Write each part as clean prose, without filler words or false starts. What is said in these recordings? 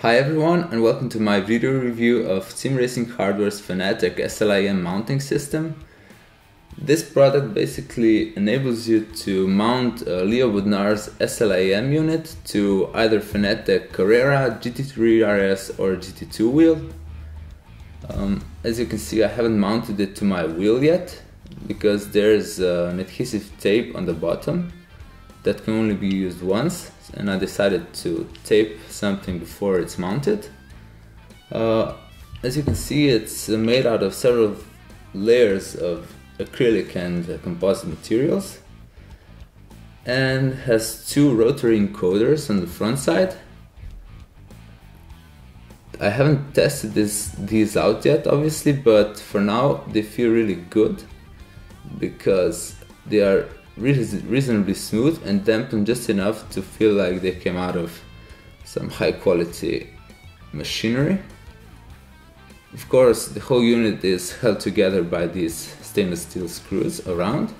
Hi everyone, and welcome to my video review of Sim Racing Hardware's Fanatec SLI-M mounting system. This product basically enables you to mount Leo Budnar's SLI-M unit to either Fanatec Carrera, GT3 RS or GT2 wheel. As you can see, I haven't mounted it to my wheel yet because there's an adhesive tape on the bottom that can only be used once, and I decided to tape something before it's mounted. As you can see, it's made out of several layers of acrylic and composite materials and has two rotary encoders on the front side. I haven't tested these out yet obviously, but for now they feel really good because they are reasonably smooth and dampened just enough to feel like they came out of some high quality machinery. Of course, the whole unit is held together by these stainless steel screws around.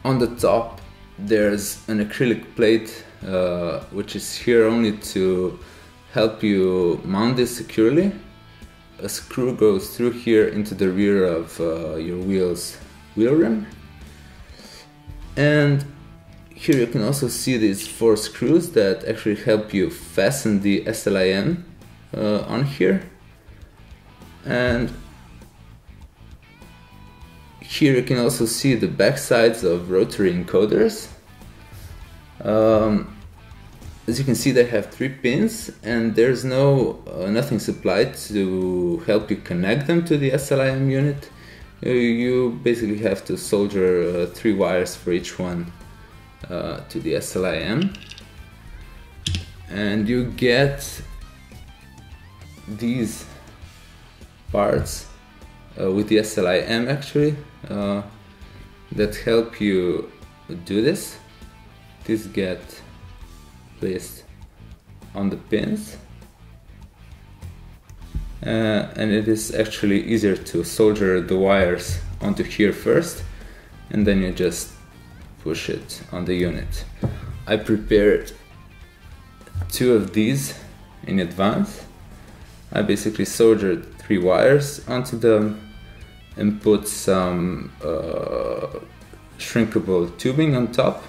On the top there's an acrylic plate which is here only to help you mount this securely. A screw goes through here into the rear of your wheel's wheel rim, and here you can also see these 4 screws that actually help you fasten the SLI-M on here. And here you can also see the back sides of rotary encoders. As you can see, they have 3 pins and there's nothing supplied to help you connect them to the SLI-M unit. You basically have to solder 3 wires for each one to the SLI-M, and you get these parts with the SLI-M actually that help you do this. These get placed on the pins. And it is actually easier to solder the wires onto here first, and then you just push it on the unit. I prepared 2 of these in advance. I basically soldered 3 wires onto them and put some shrinkable tubing on top.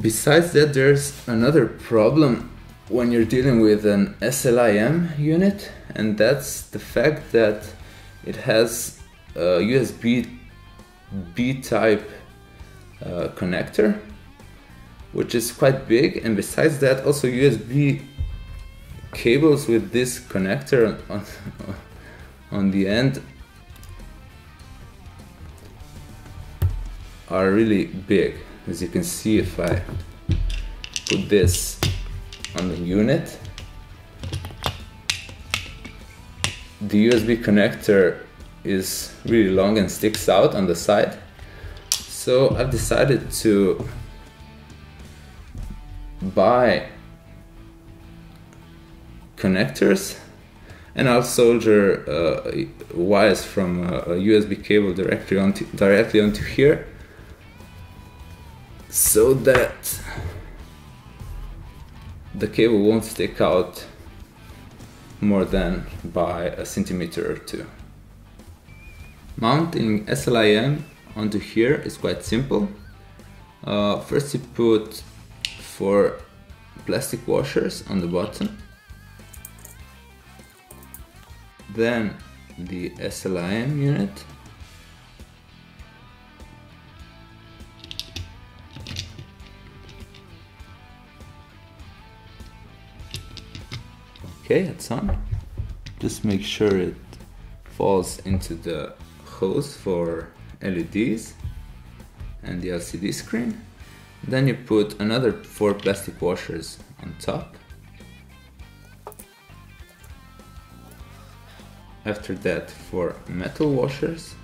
Besides that, there's another problem when you're dealing with an SLI-M unit, and that's the fact that it has a USB B type connector, which is quite big, and besides that also USB cables with this connector on the end are really big. As you can see, if I put this on the unit, the USB connector is really long and sticks out on the side. So I've decided to buy connectors, and I'll solder wires from a USB cable directly onto here, so that the cable won't stick out more than by a centimeter or 2. Mounting SLI-M onto here is quite simple. First you put 4 plastic washers on the bottom, then the SLI-M unit, okay, it's on. Just make sure it falls into the hose for LEDs and the LCD screen. Then you put another 4 plastic washers on top. After that, 4 metal washers.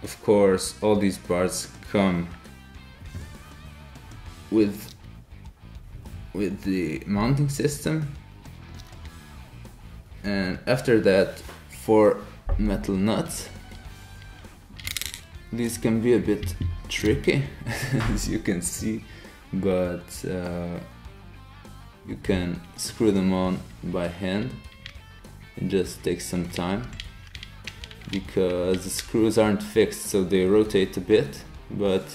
Of course, all these parts come with the mounting system, and after that 4 metal nuts These can be a bit tricky, as you can see, but you can screw them on by hand. It just takes some time because the screws aren't fixed, so they rotate a bit, but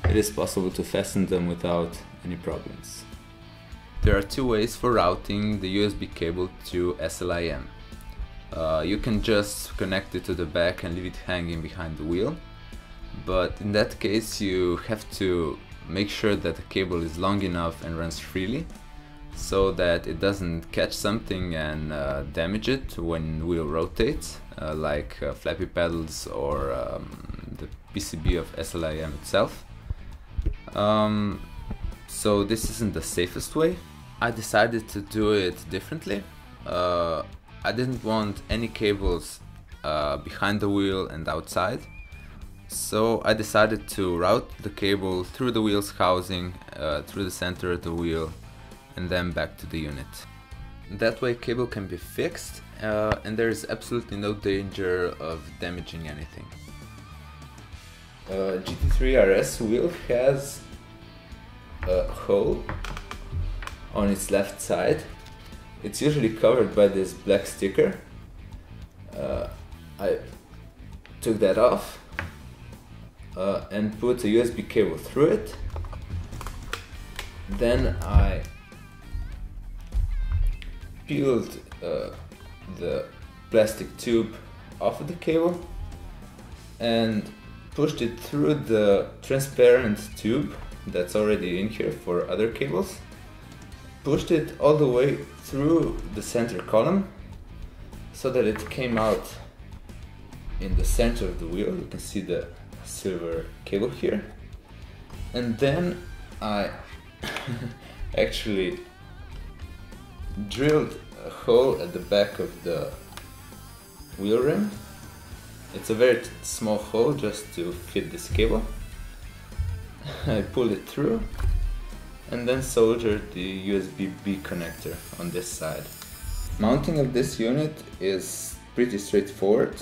it is possible to fasten them without any problems. There are two ways for routing the USB cable to SLI-M. You can just connect it to the back and leave it hanging behind the wheel, but in that case you have to make sure that the cable is long enough and runs freely, so that it doesn't catch something and damage it when the wheel rotates, like flappy pedals or the PCB of SLI-M itself. So this isn't the safest way. I decided to do it differently. I didn't want any cables behind the wheel and outside, so I decided to route the cable through the wheel's housing, through the center of the wheel, and then back to the unit. That way cable can be fixed and there is absolutely no danger of damaging anything. GT3 RS wheel has a hole on its left side. It's usually covered by this black sticker. I took that off and put a USB cable through it. Then I peeled the plastic tube off of the cable and pushed it through the transparent tube that's already in here for other cables. Pushed it all the way through the center column so that it came out in the center of the wheel. You can see the silver cable here. And then I actually drilled a hole at the back of the wheel rim. It's a very small hole just to fit this cable. I pulled it through and then soldered the USB-B connector on this side. Mounting of this unit is pretty straightforward.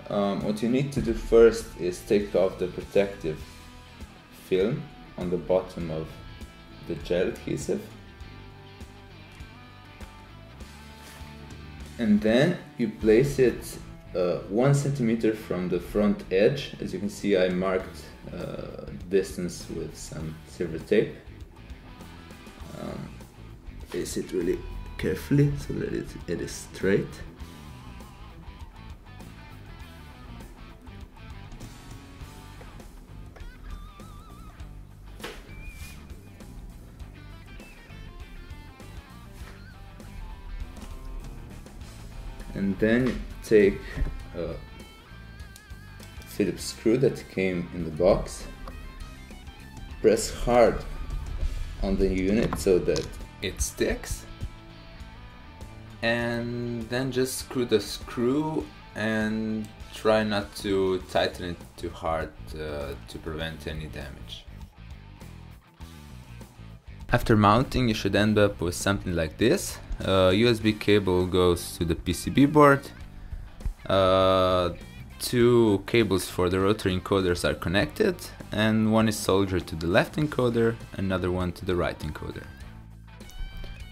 What you need to do first is take off the protective film on the bottom of the gel adhesive. And then you place it 1 centimeter from the front edge. As you can see, I marked distance with some silver tape. Place it really carefully so that it is straight. And then you take a Phillips screw that came in the box, press hard on the unit so that it sticks, and then just screw the screw and try not to tighten it too hard to prevent any damage. After mounting, you should end up with something like this. USB cable goes to the PCB board. 2 cables for the rotary encoders are connected, and one is soldered to the left encoder, another one to the right encoder.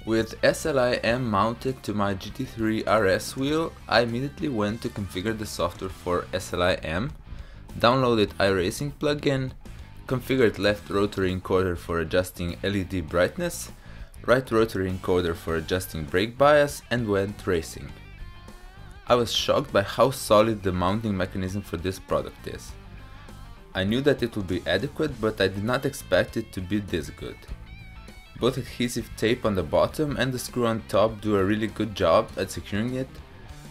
With SLI-M mounted to my GT3 RS wheel, I immediately went to configure the software for SLI-M, downloaded iRacing plugin, configured left rotary encoder for adjusting LED brightness, right rotary encoder for adjusting brake bias, and went racing. I was shocked by how solid the mounting mechanism for this product is. I knew that it would be adequate, but I did not expect it to be this good. Both adhesive tape on the bottom and the screw on top do a really good job at securing it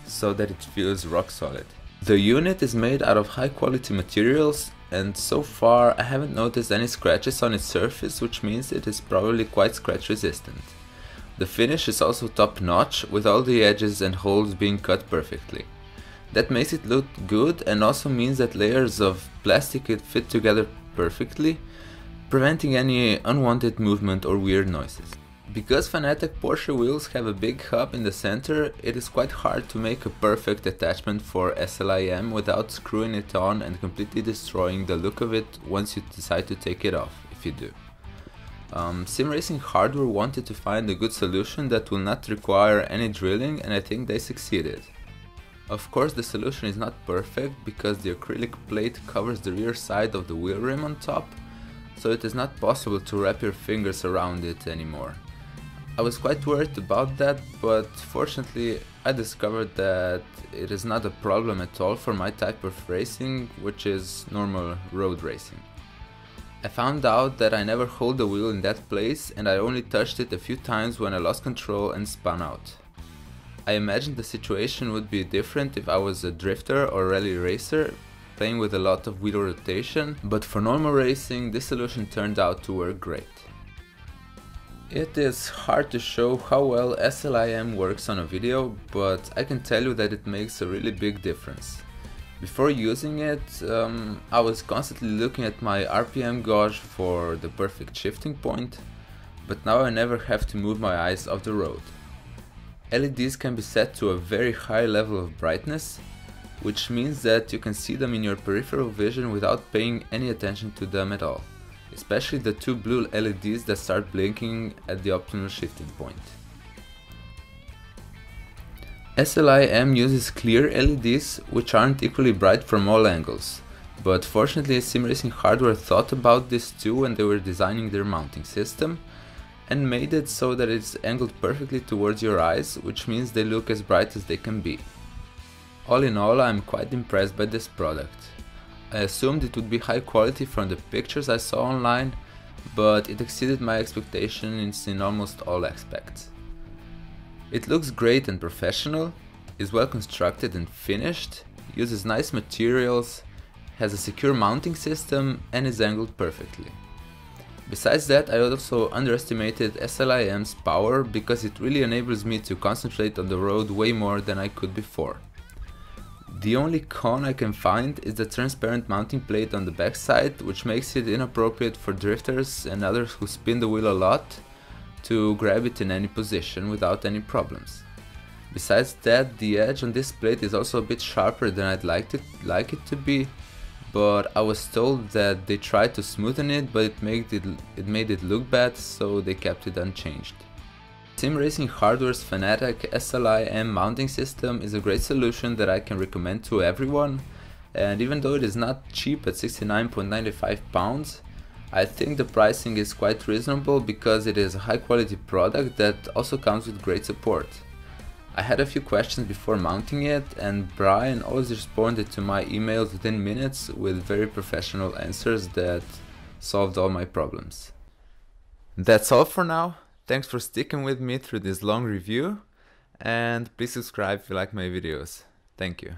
so that it feels rock solid. The unit is made out of high quality materials, and so far I haven't noticed any scratches on its surface, which means it is probably quite scratch resistant. The finish is also top notch, with all the edges and holes being cut perfectly. That makes it look good and also means that layers of plastic fit together perfectly, preventing any unwanted movement or weird noises. Because Fanatec Porsche wheels have a big hub in the center, it is quite hard to make a perfect attachment for SLI-M without screwing it on and completely destroying the look of it once you decide to take it off, if you do. Sim Racing Hardware wanted to find a good solution that will not require any drilling, and I think they succeeded. Of course, the solution is not perfect because the acrylic plate covers the rear side of the wheel rim on top, so it is not possible to wrap your fingers around it anymore. I was quite worried about that, but fortunately I discovered that it is not a problem at all for my type of racing, which is normal road racing. I found out that I never hold the wheel in that place, and I only touched it a few times when I lost control and spun out. I imagined the situation would be different if I was a drifter or rally racer, playing with a lot of wheel rotation, but for normal racing this solution turned out to work great. It is hard to show how well SLI-M works on a video, but I can tell you that it makes a really big difference. Before using it, I was constantly looking at my RPM gauge for the perfect shifting point, but now I never have to move my eyes off the road. LEDs can be set to a very high level of brightness, which means that you can see them in your peripheral vision without paying any attention to them at all. Especially the two blue LEDs that start blinking at the optimal shifting point. SLI-M uses clear LEDs which aren't equally bright from all angles, but fortunately Sim Racing Hardware thought about this too when they were designing their mounting system and made it so that it's angled perfectly towards your eyes, which means they look as bright as they can be. All in all, I'm quite impressed by this product. I assumed it would be high quality from the pictures I saw online, but it exceeded my expectations in almost all aspects. It looks great and professional, is well constructed and finished, uses nice materials, has a secure mounting system and is angled perfectly. Besides that, I also underestimated SLI-M's power because it really enables me to concentrate on the road way more than I could before. The only con I can find is the transparent mounting plate on the backside, which makes it inappropriate for drifters and others who spin the wheel a lot to grab it in any position without any problems. Besides that, the edge on this plate is also a bit sharper than I'd like it to be, but I was told that they tried to smoothen it, but it made it look bad, so they kept it unchanged. Sim Racing Hardware's Fanatec SLI-M mounting system is a great solution that I can recommend to everyone, and even though it is not cheap at 69.95 pounds, I think the pricing is quite reasonable because it is a high quality product that also comes with great support. I had a few questions before mounting it, and Brian always responded to my emails within minutes with very professional answers that solved all my problems. That's all for now. Thanks for sticking with me through this long review, and please subscribe if you like my videos. Thank you.